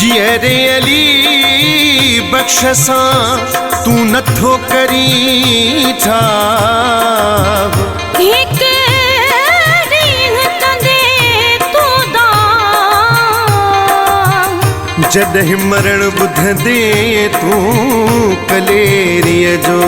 जियरे अली बख्शसा तू नथो करी ठाव एक रीह तंदे तू दा जॾहिं मरण ॿुधंदे तू कलेरीअ जो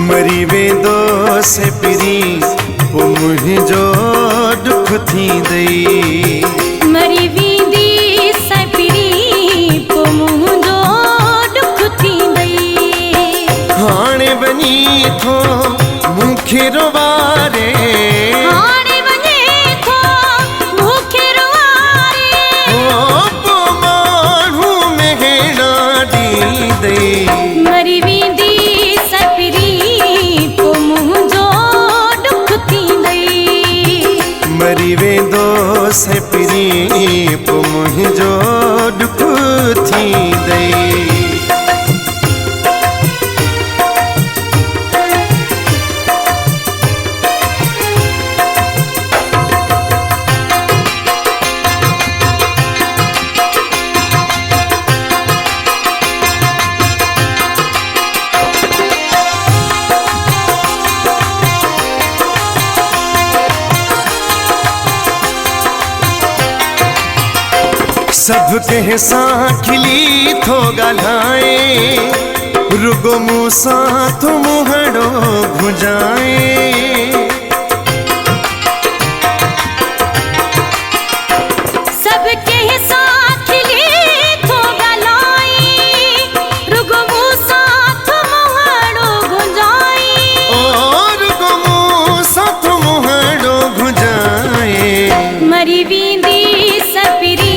मरी वेंदो से पिरी पो मुंहिंजो दुख थींदई मरी वेंदी से पिरी पो मुंहिंजो दुख थींदई हाणे वञी थो मूंखे रोवारे हाणे वञे थो मूंखे रोवारे ओ पो माण्हू मेहणा ॾींदई मरी वेंदी से पिरी पो मुंहिंजो दुख थींदई मरी वेंदो से पिरी पो मुंहिंजो दुख थींदई सब कंहिं सां खिली थो ॻाल्हाए रुगो मूं सां थो मुंहड़ो घुंजाए सब कंहिं सां खिली थो ॻाल्हाए रुगो मूं सां थो मुंहड़ो घुंजाए ओ रुगो मूं सां थो मुंहड़ो घुंजाए मरी वेंदी सपिरी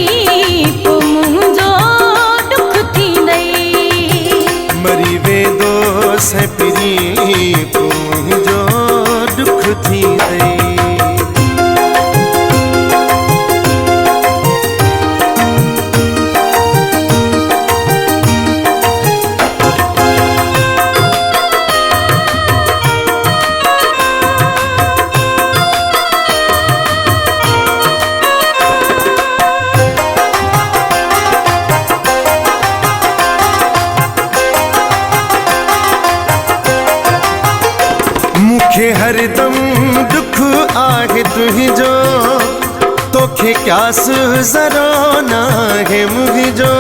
पो मुंहिंजो दुख थींदई मरी वेंदो से पिरी पो मुंहिंजो दुख थींदई मूंखे हरदम दुख आहे तुंहिंजो तोखे क्यास ज़रो नाहे मुंहिंजो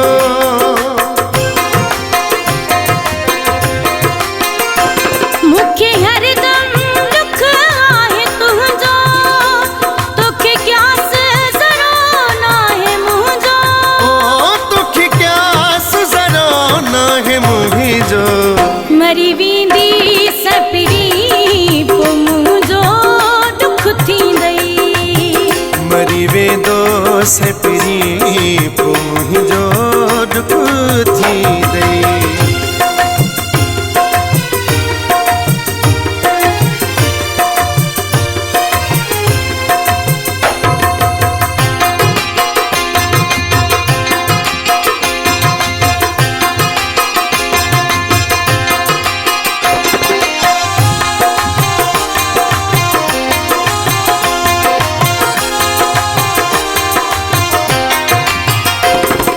मूंखे हरदम दुख आहे तुंहिंजो तोखे क्यास ज़रो नाहे मुंहिंजो ओ तोखे क्यास ज़रो नाहे मुंहिंजो मरी वेंदी सपिरी पो मुंहिंजो दुख थींदई मरी वेंदो से पिरी पो मुंहिंजो दुख थींदई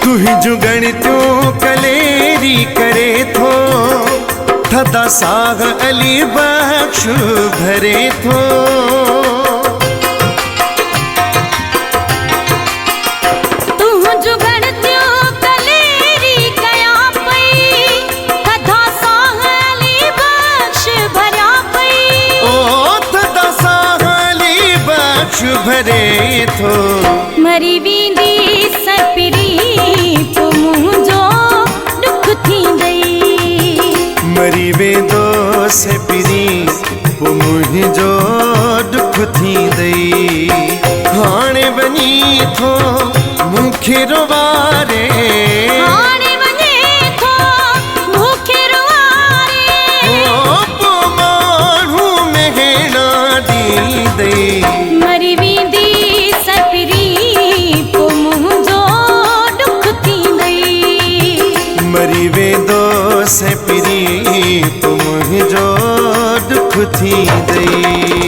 तुंहिंजूं ॻणितियूं कलेरी करे थो थधा साग अली बख्श भरे थो तुंहिंजूं ॻणितियूं कलेरी कयां पई थधा साग अली बख्श भरिया पई ओ थधा साग अली बख्श भरे थो मरी वेंदी सपिरी पो मुंहिंजो दुख थींदई मरी वेंदो से पिरी पो मुंहिंजो दुख थींदई हाणे वञी थो मूंखे रोवारे हाणे वञे थो मूंखे रोवारे से प्रीत मुझो दुख थी दई।